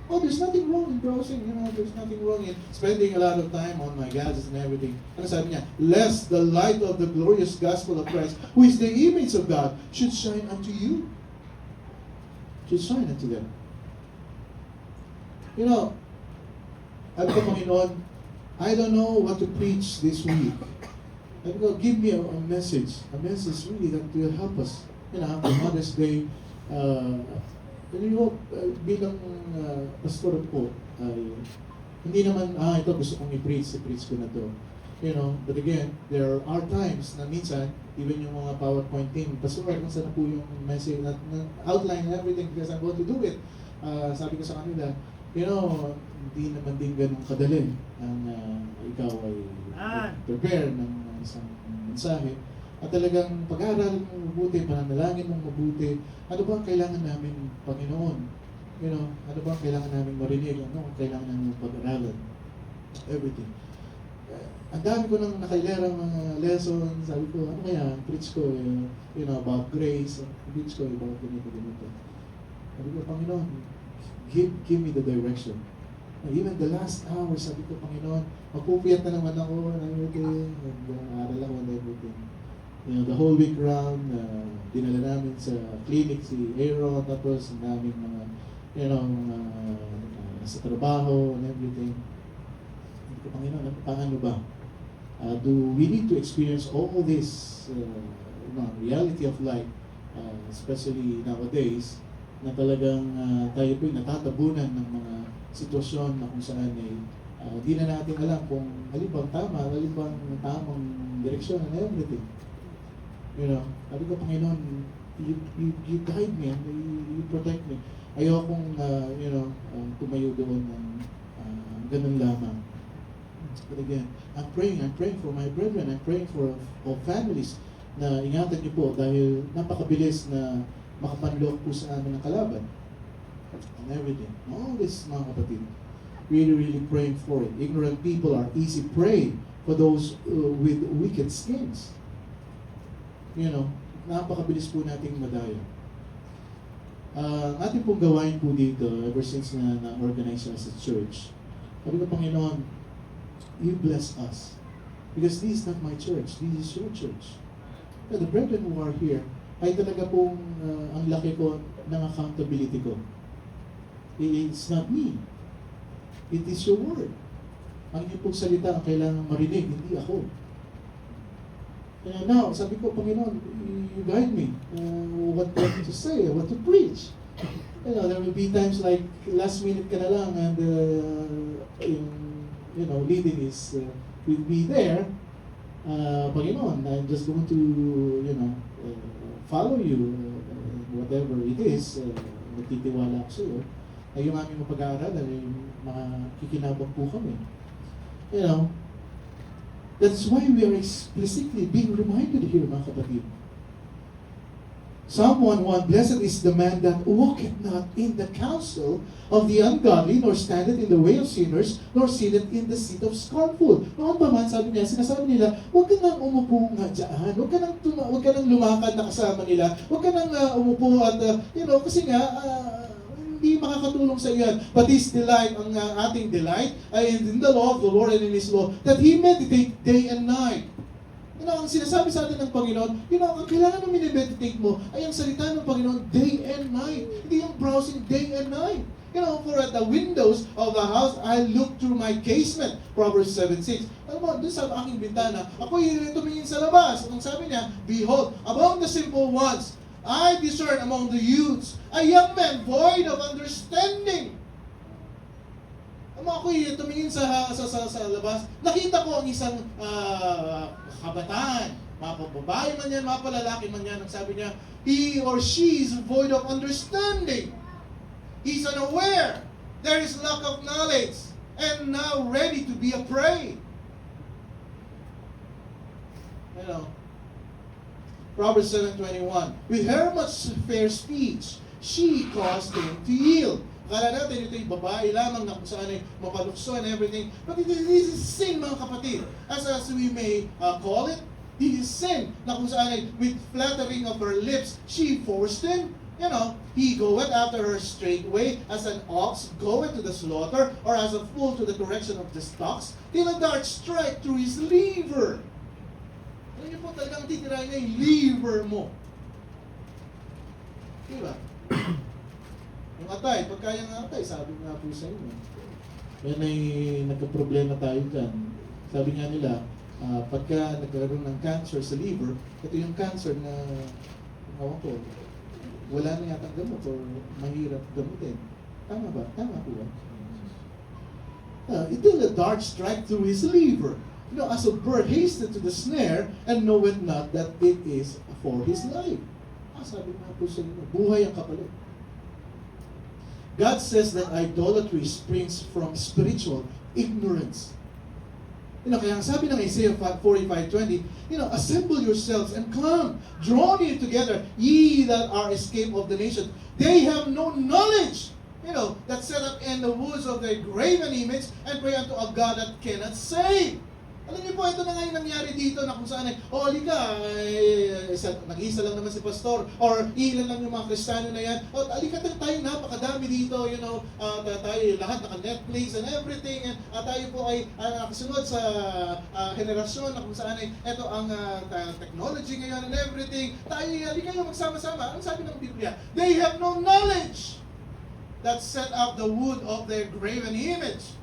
Oh, there's nothing wrong in browsing, you know, there's nothing wrong in spending a lot of time on my gadgets and everything. Ano sabi niya? Lest the light of the glorious gospel of Christ, who is the image of God, should shine unto you. Should shine unto them. You know, sabi ko, Panginoon, I don't know what to preach this week. Sabi ko, give me a message really that will help us. You know, after Mother's Day, bilang pastor po, ay hindi naman, ito gusto kong i-preach ko na to. You know, but again, there are times na minsan, even yung mga PowerPoint team, pastor, kung saan na po yung message, na outline everything because I'm going to do it. Sabi ko sa kanila, you know, hindi naman din ganun kadali ang ikaw ay prepare ng isang mensahe. At talagang pag-aaralan mo mabuti, pananalangin mo mabuti, ano ba ang kailangan namin, Panginoon? You know, ano ba ang kailangan namin marinig? Ano ang kailangan namin pag-aralan? Everything. Ang dami ko nang nakailerang mga lessons, sabi ko, ano kaya, preach ko, you know, about grace, preach ko about ganito. Sabi ko, Panginoon, give me the direction. Even the last hour, sabi ko, Panginoon, magpupuyat na naman ako and everything, and aral ako and everything. You know, the whole week round, dinala namin sa clinic si Aaron, tapos ang daming mga, you know, sa trabaho and everything. Sabi ko, Panginoon, paano ba? Do we need to experience all this reality of life, especially nowadays, na talagang tayo po'y natatabunan ng mga sitwasyon na kung saan ay di na natin alam kung alin bang tama, alin bang tamang direksyon and everything. You know, sabi ko, Panginoon, you guide me and you protect me. Ayokong, you know, tumayo doon ng ganun lamang. But again, I'm praying for my brethren, I'm praying for families na ingatan niyo po dahil napakabilis na makapanloob po sa amin ng kalaban and everything. All this, mga kapatid, really praying for it. Ignorant people are easy prey for those with wicked schemes. You know, napakabilis po nating madaya. Ating pong gawain po dito, ever since na-organize as a church, sabi ko, Panginoon, you bless us. Because this is not my church, this is your church. The brethren who are here, ay talaga pong ang laki ko ng accountability ko. It's not me. It is your word. Ang inyong pong salita ang kailangan marinig, hindi ako. Now, sabi ko, Panginoon, you guide me. What to say, what to preach. You know, there will be times like last minute ka na lang and you know, leading is will be there. Panginoon, I'm just going to, you know, follow you, whatever it is, nagtitiwala ako sa'yo. Ay yung aming mapag-aaralan, ay mga kikinabang po kami. You know, that's why we are explicitly being reminded here, mga kapatid. Psalm 1:1, blessed is the man that walketh not in the counsel of the ungodly, nor standeth in the way of sinners, nor sitteth in the seat of scornful. Noon pa man, sabi niya, sinasabi nila, huwag ka nang umupo nga dyan, huwag ka nang lumakad na kasama nila, huwag ka nang umupo at, you know, kasi nga, hindi makakatulong sa iyan. But his delight, ang ating delight, ay in the law of the Lord and in His law, that He meditate day and night. Ang sinasabi sa atin ng Panginoon, ang kailangan na minimeditate mo ay ang salita ng Panginoon day and night. Hindi yung browsing day and night. For at the windows of the house, I look through my casement. Proverbs 7:6. Alam mo, doon sa aking bintana, ako'y tumingin sa labas. Anong sabi niya? Behold, among the simple ones, I discern among the youths, a young man void of understanding. Ako'y tumingin sa labas, nakita ko ang isang kabataan, mapababae man yan, mapalalaki man yan. Ang sabi niya, he or she is void of understanding. He's unaware. There is lack of knowledge. And now ready to be a prey. Proverbs 7:21. With her much fair speech, she caused him to yield. Akala natin ito yung babae lamang na kung saan ay mapalukso and everything. But this is sin, mga kapatid. As we may call it, this is sin. Na kung saan ay with flattering of her lips, she forced him. He goeth after her straightway, as an ox goeth to the slaughter, or as a fool to the correction of the stocks, till a dart strike through his liver. Alam niyo po, talagang titirahin niya yung liver mo. Diba? Yung atay, pagka yung atay, sabi nga po sa inyo, yan ay nagka-problema tayo dyan. Sabi nga nila, pagka nagkaroon ng cancer sa liver, ito yung cancer na, wala na yata gamot o mahirap gamutin. Tama ba? Tama po ba? It will a dart strike through his liver. As a bird hasted to the snare and knoweth not that it is for his life. Sabi nga po sa inyo, buhay ang kapalit. God says that idolatry springs from spiritual ignorance. Kaya ang sabi ng Isaiah 45:20, assemble yourselves and come, draw near together, ye that are escaped of the nation. They have no knowledge, that set up in the woods of their graven image and pray unto a God that cannot save. Alam niyo po, ito na nga yung nangyari dito na kung saan nag-iisa lang naman si pastor, or ilan lang yung mga Kristiyano na yan, tayo napakadami dito, tayo lahat naka-Netflix and everything, and tayo po ay nakasunod sa henerasyon na kung saan ito ang technology ngayon and everything, tayo, kayo magsama-sama. Ang sabi ng Biblia, they have no knowledge that set up the wood of their graven image.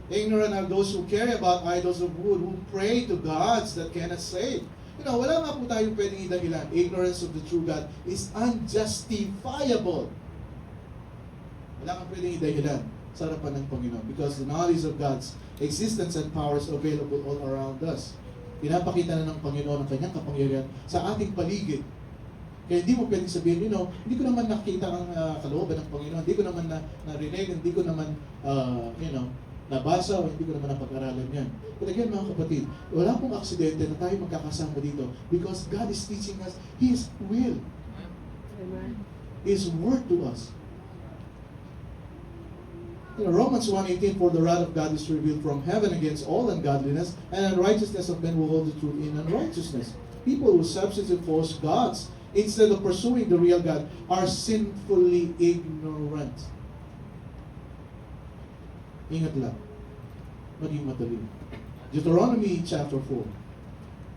Ignorant are those who carry about idols of wood, who pray to gods that cannot save. Wala nga po tayong pwedeng idahilan. Ignorance of the true God is unjustifiable. Wala kang pwedeng idahilan sa harapan ng Panginoon because the knowledge of God's existence and power is available all around us. Pinapakita na ng Panginoon ang kanyang kapangyarihan sa ating paligid. Kaya hindi mo pwedeng sabihin, hindi ko naman nakita ang kalooban ng Panginoon, hindi ko naman narinig, hindi ko naman, nabasa o hindi ko naman napag-aralan yan. But again, mga kapatid, wala pong aksidente na tayo magkakasama dito because God is teaching us His will. Amen. His word to us. Romans 1:18, for the wrath of God is revealed from heaven against all ungodliness and unrighteousness of men who hold the truth in unrighteousness. People who substitute false gods instead of pursuing the real God are sinfully ignorant. Ingat lang. Maging matalim. Deuteronomy chapter 4.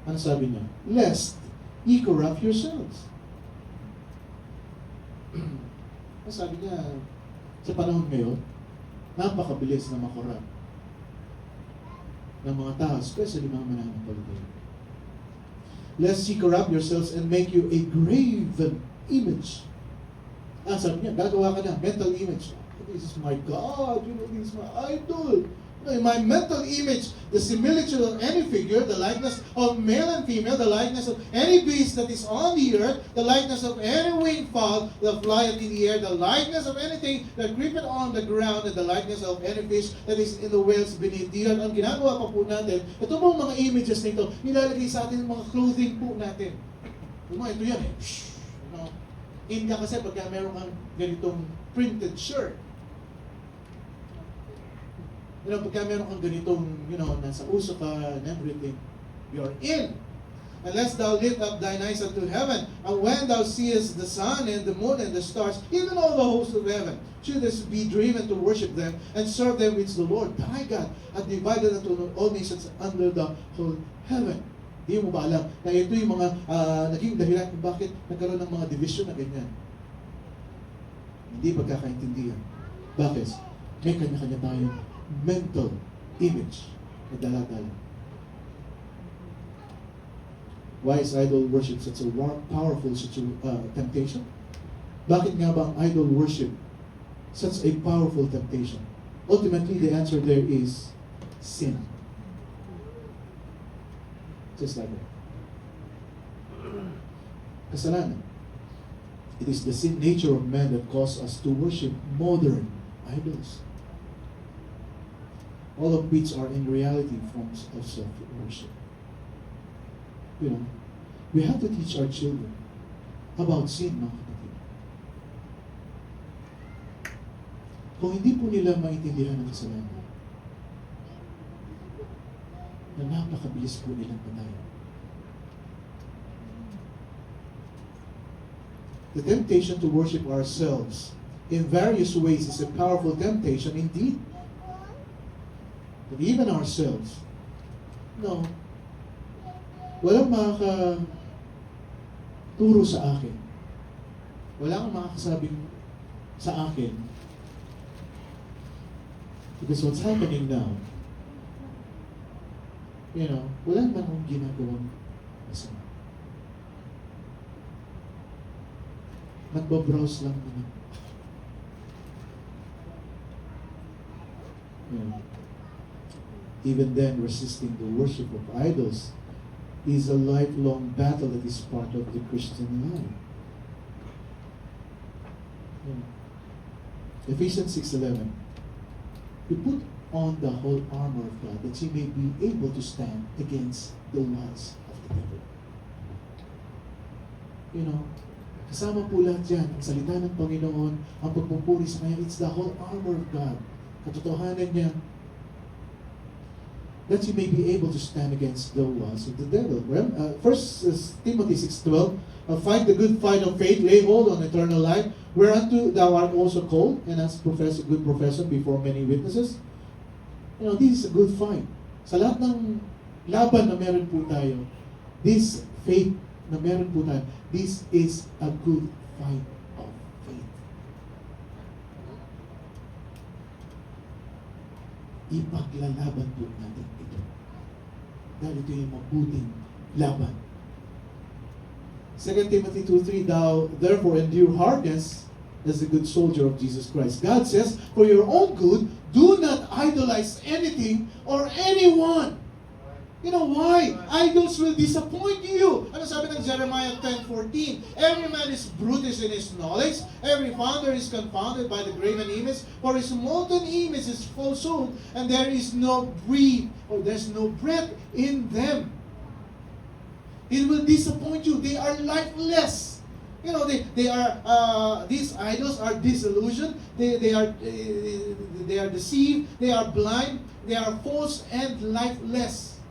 Ano sabi niya? Lest ye corrupt yourselves. Ano sabi niya? Sa panahon ngayon, napakabilis na makorrupt ng mga tao, especially mga mananampalataya. Lest ye corrupt yourselves and make you a graven image. Sabi niya, gagawa ka na, mental image. This is my God, this is my idol. In my mental image, the similitude of any figure, the likeness of male and female, the likeness of any beast that is on the earth, the likeness of any winged fowl that flieth in the air, the likeness of anything that creepeth on the ground, and the likeness of any fish that is in the wells beneath the earth. Ang ginagawa pa po natin, ito pong mga images na ito, nilalagay sa atin ng mga clothing po natin. Ito yan eh. In ka kasi pagka meron kang ganitong printed shirt. Pagka meron kang ganitong, nasa uso ka and everything, you're in. Unless thou lift up thine eyes unto heaven, and when thou seest the sun and the moon and the stars, even all the hosts of heaven, shouldest be driven to worship them and serve them which the Lord thy God hath divided unto all nations under the whole heaven. Hindi mo ba alam na ito yung mga naging dahilan kung bakit nagkaroon ng mga division na ganyan? Hindi pagkakaintindihan. Bakit? May kanya-kanya tayong mental image na dala-dala. Why is idol worship such a powerful temptation? Bakit nga ba ang idol worship such a powerful temptation? Ultimately, the answer there is sin. Just like that. Kasalanan. It is the sin nature of man that causes us to worship modern idols. All of which are in reality forms of self-worship. You know, we have to teach our children about sin, mga kapatid. Kung hindi po nila maintindihan ang kasalanan, na napakabilis po nilang patayin. The temptation to worship ourselves in various ways is a powerful temptation indeed. But even ourselves, no, walang makakaturo sa akin. Walang makakasabing sa akin. Because what's happening now, you know, wala naman akong ginagawang masama. Nagbabrowse lang naman. You know, even then, resisting the worship of idols is a lifelong battle that is part of the Christian life. You know, Ephesians 6:11. We put on the whole armor of God that ye may be able to stand against the wiles of the devil. You know, kasama po lahat yan, ang salita ng Panginoon, ang pagpupuri sa Kanya, it's the whole armor of God. Katotohanan niya, that ye may be able to stand against the wiles of the devil. Well, 1 Timothy 6:12, fight the good fight of faith, lay hold on eternal life, whereunto thou art also called, and hast professed a good profession before many witnesses. You know, this is a good fight. Sa lahat ng laban na meron po tayo, this faith na meron po tayo, this is a good fight of faith. Ipaglalaban po natin ito. Dahil ito yung mabuting laban. 2 Timothy 2:3, thou therefore endure hardness as a good soldier of Jesus Christ. God says, for your own good, do not idolize anything or anyone. You know why? Idols will disappoint you. Ano sabi ng Jeremiah 10:14? Every man is brutish in his knowledge. Every founder is confounded by the graven image. For his molten image is falsehood, and there is no there's no breath in them. It will disappoint you. They are lifeless. You know, they are these idols are disillusioned. They are deceived. They are blind. They are false and lifeless.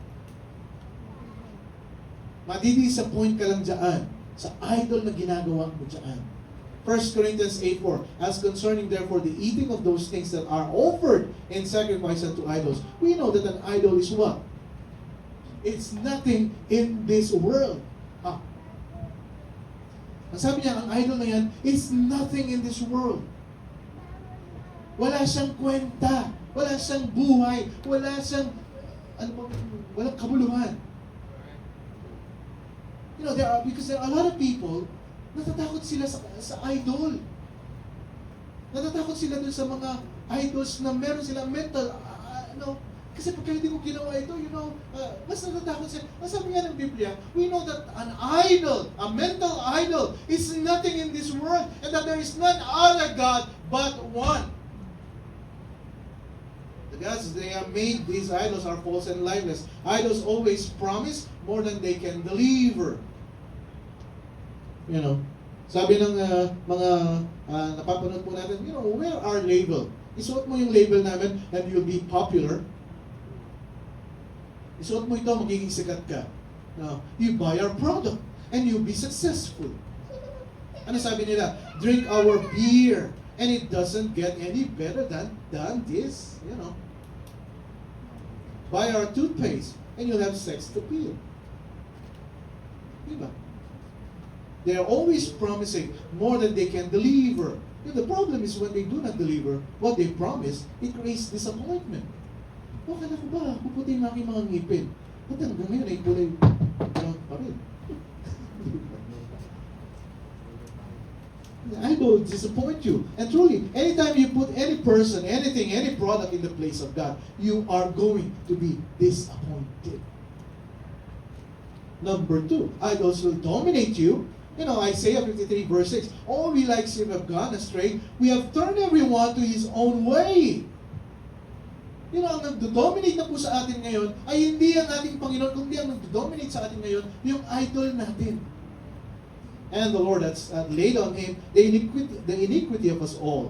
Madidisappoint ka lang dyan sa idol na ginagawa mo dyan. 1 Corinthians 8:4, as concerning therefore the eating of those things that are offered in sacrifice unto idols, we know that an idol is what? It's nothing in this world. Ang sabi niya, ang idol na yan, it's nothing in this world. Wala siyang kwenta, wala siyang buhay, wala siyang, walang kabuluhan. You know, because there are a lot of people, natatakot sila sa idol. Natatakot sila dun sa mga idols na meron silang mental, kasi pagka hindi mo ginawa ito, mas natatakot sila. Ang sabi nga ng Biblia, we know that an idol, a mental idol, is nothing in this world, and that there is none other God but one. The gods they have made, these idols are false and lifeless. Idols always promise more than they can deliver. You know, sabi ng mga napapanood po natin, wear our label. Isuot mo yung label namin and you'll be popular. Isuot mo ito, magiging sikat ka. You buy our product and you'll be successful. Ano sabi nila? Drink our beer and it doesn't get any better than this. Buy our toothpaste and you'll have sex appeal. Diba? They are always promising more than they can deliver. The problem is when they do not deliver what they promise, it creates disappointment. Kala ko ba, puputi yung aking mga ngipin. Ba't hanggang ngayon ay kulay brown pa rin? I will disappoint you. And truly, anytime you put any person, anything, any product in the place of God, you are going to be disappointed. Number 2, idols will dominate you. Isaiah 53 verse 6, all we like him have gone astray. We have turned everyone to his own way. Ang nagdodominate na po sa atin ngayon ay hindi ang ating Panginoon, kundi ang nagdodominate sa atin ngayon, yung idol natin. And the Lord has laid on him the iniquity of us all.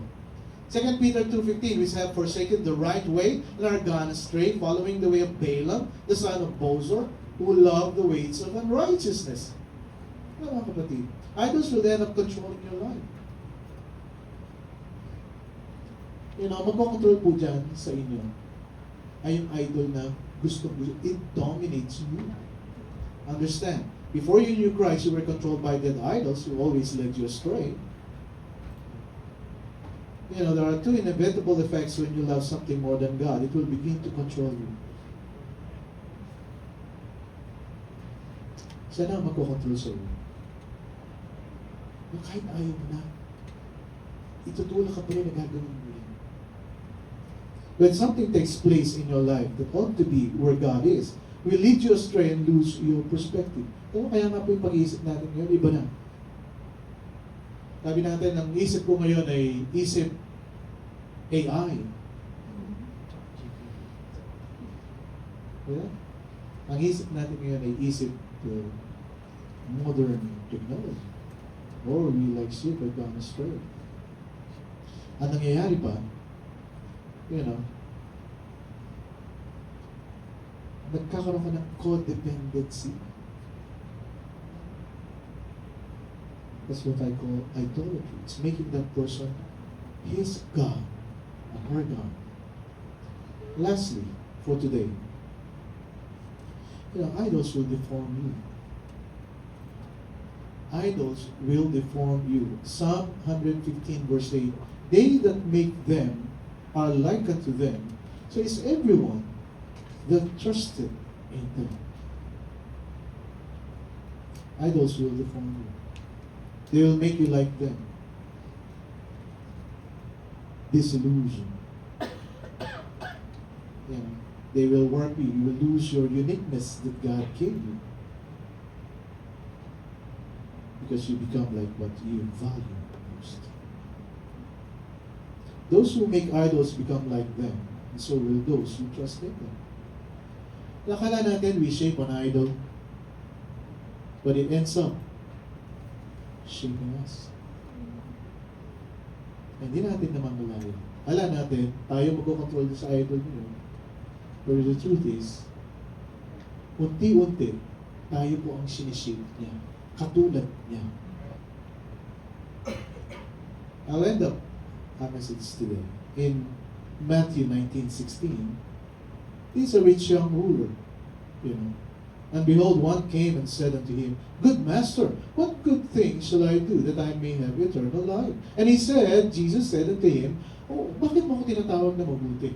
2 Peter 2:15, we have forsaken the right way and are gone astray, following the way of Balaam, the son of Bosor, who loved the ways of unrighteousness. Mga kapatid, idols will end up controlling your life. Magkocontrol po dyan sa inyo ay yung idol na gusto, it dominates you. Understand, before you knew Christ, you were controlled by dead idols who always led you astray. There are 2 inevitable effects when you love something more than God. It will begin to control you. Sana magkocontrol sa iyo. Kahit ayaw mo na, itutulak ka pa rin na gagawin mo yan. When something takes place in your life that ought to be where God is, will lead you astray and lose your perspective. Kaya nga po yung pag-iisip natin ngayon, iba na. Sabi natin, ang isip ko ngayon ay isip AI. Yeah? Ang isip natin ngayon ay isip modern technology. Or we like sleep have gone astray. Ang nangyayari pa, nagkakaroon ka ng codependency. That's what I call idolatry. It's making that person his God and her God. Lastly, for today, idols will deform you. Idols will deform you. Psalm 115 verse 8, they that make them are like unto them. So is everyone that trusted in them. Idols will deform you. They will make you like them. Disillusion. They will warp you. You will lose your uniqueness that God gave you. Because you become like what you value most. Those who make idols become like them, and so will those who trust in them. Nakala natin we shape an idol, but it ends up shaping us. Hindi natin naman malaya. Ala natin, tayo magkocontrol sa idol niyo. But the truth is, unti-unti, tayo po ang sinishape niya. Katulad niya. I'll end up our message today in Matthew 19:16. He's a rich young ruler, And behold, one came and said unto him, Good master, what good thing shall I do that I may have eternal life? And he said, Jesus said unto him, Oh, bakit mo ko tinatawag na mabuti?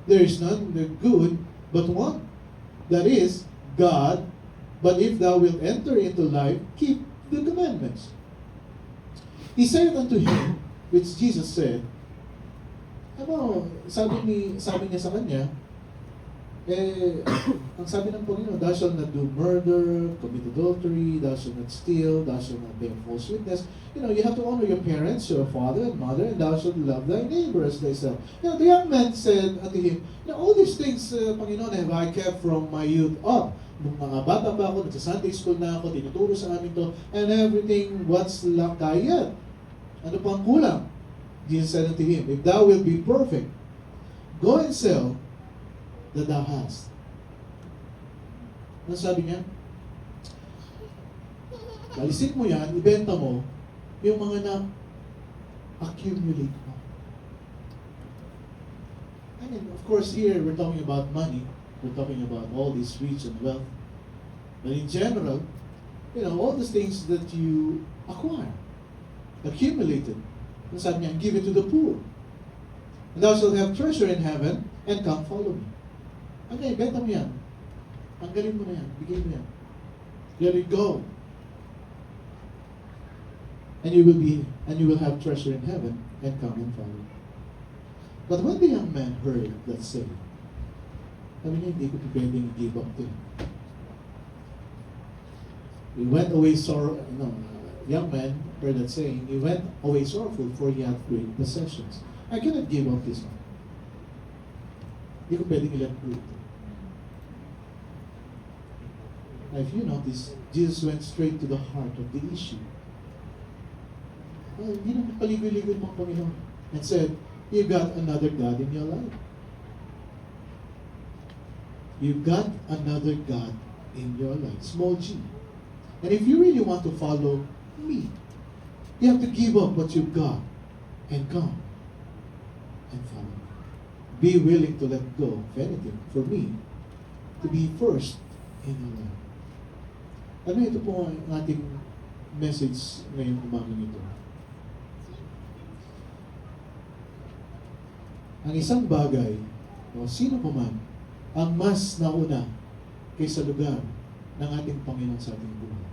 There is none good but one, that is, God. But if thou wilt enter into life, keep the commandments. He said unto him, which Jesus said, sabi niya sa kanya, ang sabi ng Panginoon, thou shalt not do murder, commit adultery, thou shalt not steal, thou shalt not bear false witness. You have to honor your parents, your father and mother, and thou shalt love thy neighbor as thyself. The young man said unto him, all these things, Panginoon, have I kept from my youth up. Nung mga bata pa ako, nagsa-Sunday school na ako, tinuturo sa amin to, and everything, what's lack I yet? Ano pang kulang? Jesus said unto him, if thou wilt be perfect, go and sell that thou hast, Ano sabi niya? Alisin mo yan, ibenta mo, yung mga na-accumulate mo. I mean, of course, here we're talking about money. We're talking about all this rich and wealth. But in general, all these things that you acquire, accumulated. Ano sabi niya? Give it to the poor. And thou shalt have treasure in heaven, and come follow me. Okay, benta mo yan. Tanggalin mo na yan. Bigay mo yan. Let it go. And you will have treasure in heaven, and come and follow me. But when the young man heard that saying, sabi niya, hindi ko pwedeng give up to him. He went away young man heard that saying, he went away sorrowful, for he had great possessions. I cannot give up this one. Hindi ko pwedeng i-let go ito. Now, if you notice, Jesus went straight to the heart of the issue. Well, hindi naman paligoy-ligoy pang Panginoon. And said, you got another God in your life. You got another God in your life. Small g. And if you really want to follow me, you have to give up what you've got and come and follow me. Be willing to let go of anything for me to be first in your life. Ano ito po ang ating message ngayong umagang ito? Ang isang bagay, o sino pa man, ang mas nauna kaysa lugar ng ating Panginoon sa ating buhay.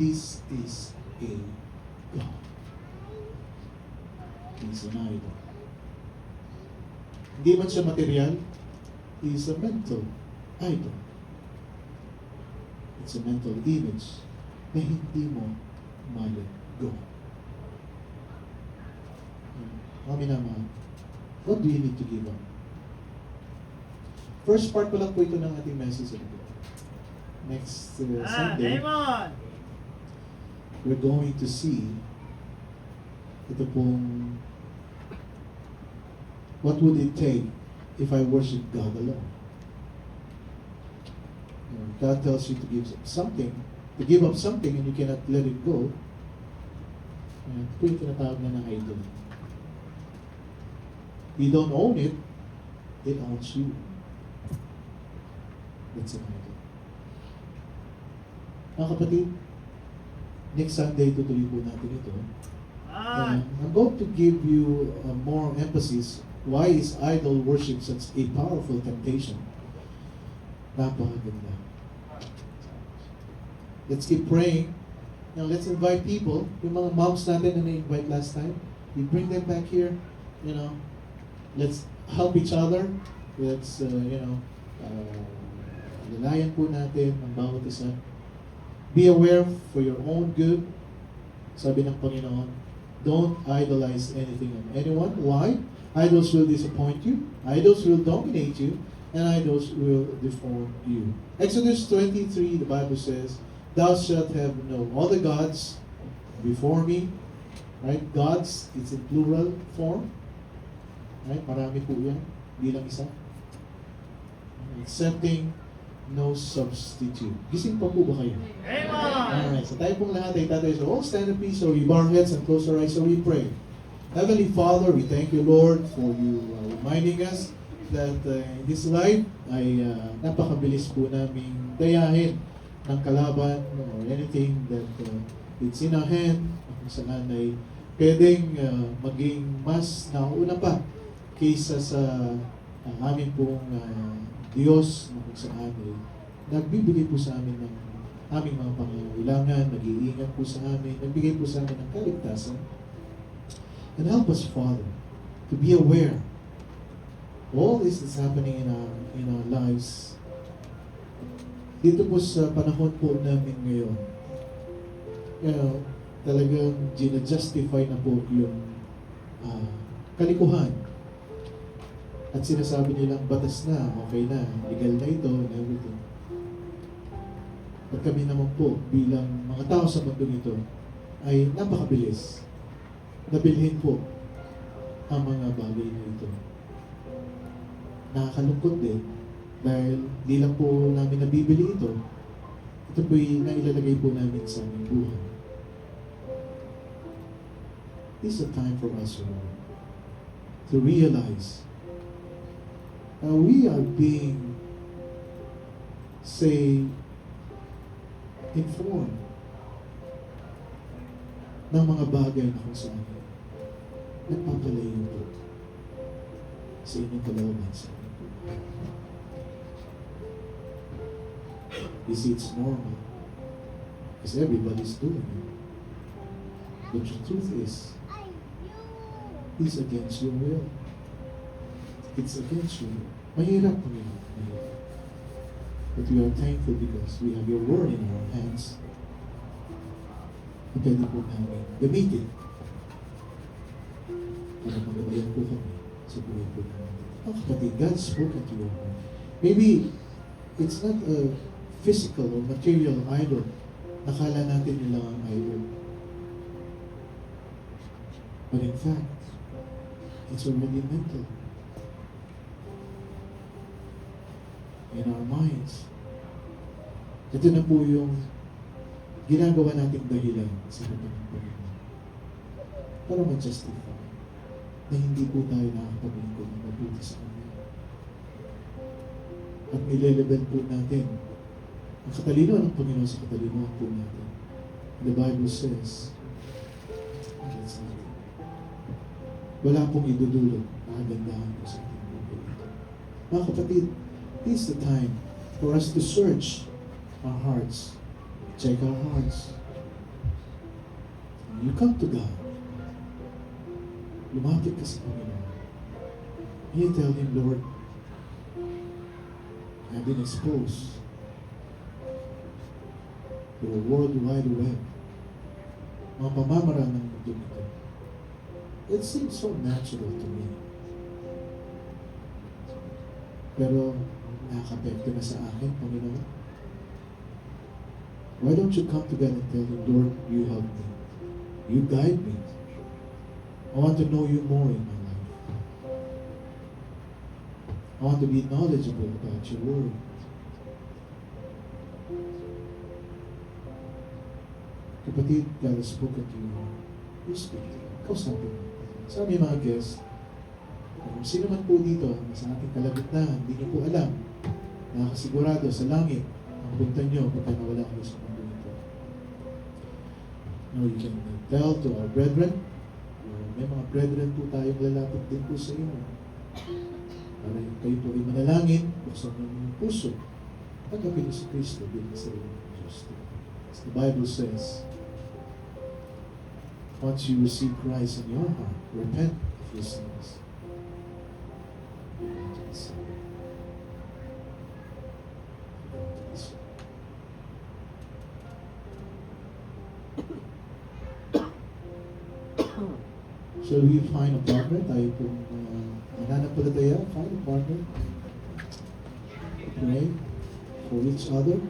This is a God. He's an idol. Hindi man siya material, he is a mental idol. It's a mental image na hindi mo ma-let go. Mami naman, what do you need to give up? First part pa lang po ito ng ating message. Next Sunday, Damon! we're going to see ito pong what would it take if I worship God alone? God tells you to give up something and you cannot let it go. Ito yung tinatawag na ng idol. You don't own it, it owns you. That's an idol. Mga kapatid, next Sunday tutuloy po natin ito. I'm going to give you more emphasis. Why is idol worship such a powerful temptation? Napakaganda. Let's keep praying. Now let's invite people. Yung mga moms natin na na-invite last time, we bring them back here. Let's help each other. Let's, lalayan po natin ang bawat isa. Be aware for your own good. Sabi ng Panginoon, don't idolize anything and anyone. Why? Idols will disappoint you. Idols will dominate you. And idols will deform you. Exodus 23, the Bible says, thou shalt have no other gods before me. Right? Gods, it's in plural form. Right? Marami po yan. Bilang isa. Accepting no substitute. Gising pa po ba kayo? Amen! Alright, so tayo pong lahat ay tatay. So all stand up please, so we bow our heads and close our eyes, so we pray. Heavenly Father, we thank you, Lord, for you reminding us that in this life ay napakabilis po naming dayahin ng kalaban or anything that it's in our hand, kung saan ay pwedeng maging mas nauna pa kaysa sa amin pong Diyos na kung saan ay nagbibigay po sa amin ng aming mga pangangailangan, nag-iingat po sa amin, nagbigay po sa amin ng kaligtasan. And help us, Father, to be aware all this is happening in our lives. Dito po sa panahon po namin ngayon, talagang gina-justify na po yung kalikuhan. At sinasabi nilang batas na, okay na, legal na ito, and everything. At kami naman po, bilang mga tao sa mundong ito, ay napakabilis. Nabilhin po ang mga bagay na ito. Nakakalungkot din dahil di lang po namin nabibili ito, ito po'y nailalagay po namin sa aming buhay. This is a time for us, Lord, to realize that we are being, say, informed ng mga bagay na kung saan nagpapalayo po sa inyong kalooban sa amin. You see, it's normal because everybody's doing it. But the truth is, it's against your will. It's against your will. Mahirap po yun. Mahirap. But we are thankful because we have your word in our hands. At pwede po namin gamitin para magabayan po kami sa buhay po namin. Mga kapatid, God spoke to your heart. Maybe it's not a physical or material idol. Nakala natin yun lang ang idol. But in fact, it's already mental. In our minds. Ito na po yung ginagawa nating dahilan sa harapan ng Panginoon. Para ma-justify na hindi po tayo nakakapaglingkod ng mabuti sa Kanya. At nilelevel po natin ang katalinoan ng Panginoon sa katalinoan po natin. The Bible says, that's nothing. Wala pong idudulog na kagandahan po sa ating buhay. Mga kapatid, this is the time for us to search our hearts. Check our hearts. When you come to God, lumapit ka sa Panginoon. And you tell Him, Lord, I've been exposed to a world wide web. Mga pamamaraan ng mundo nito. It seems so natural to me. Pero nakaka-apekto na sa akin, Panginoon. Why don't you come to God and tell Him, Lord, you help me. You guide me. I want to know you more in my life. I want to be knowledgeable about your word. Kapatid, God has spoken to you. You speak to Him. Kausapin mo. Sa aming mga guests, kung sino man po dito sa ating kalagitnaan, hindi niyo po alam, nakasigurado sa langit ang punta niyo pagka nawala kayo sa mundo nito. Now you can tell to our brethren, may mga brethren po tayong lalapit din po sa inyo. Para kayo po ay manalangin, buksan mo yung puso, tanggapin niyo si Kristo bilang sarili ng Diyos. As the Bible says, once you receive Christ in your heart, repent of your sins. Shall we find a partner? Tayo pong mananampalataya, find a partner. Pray for each other.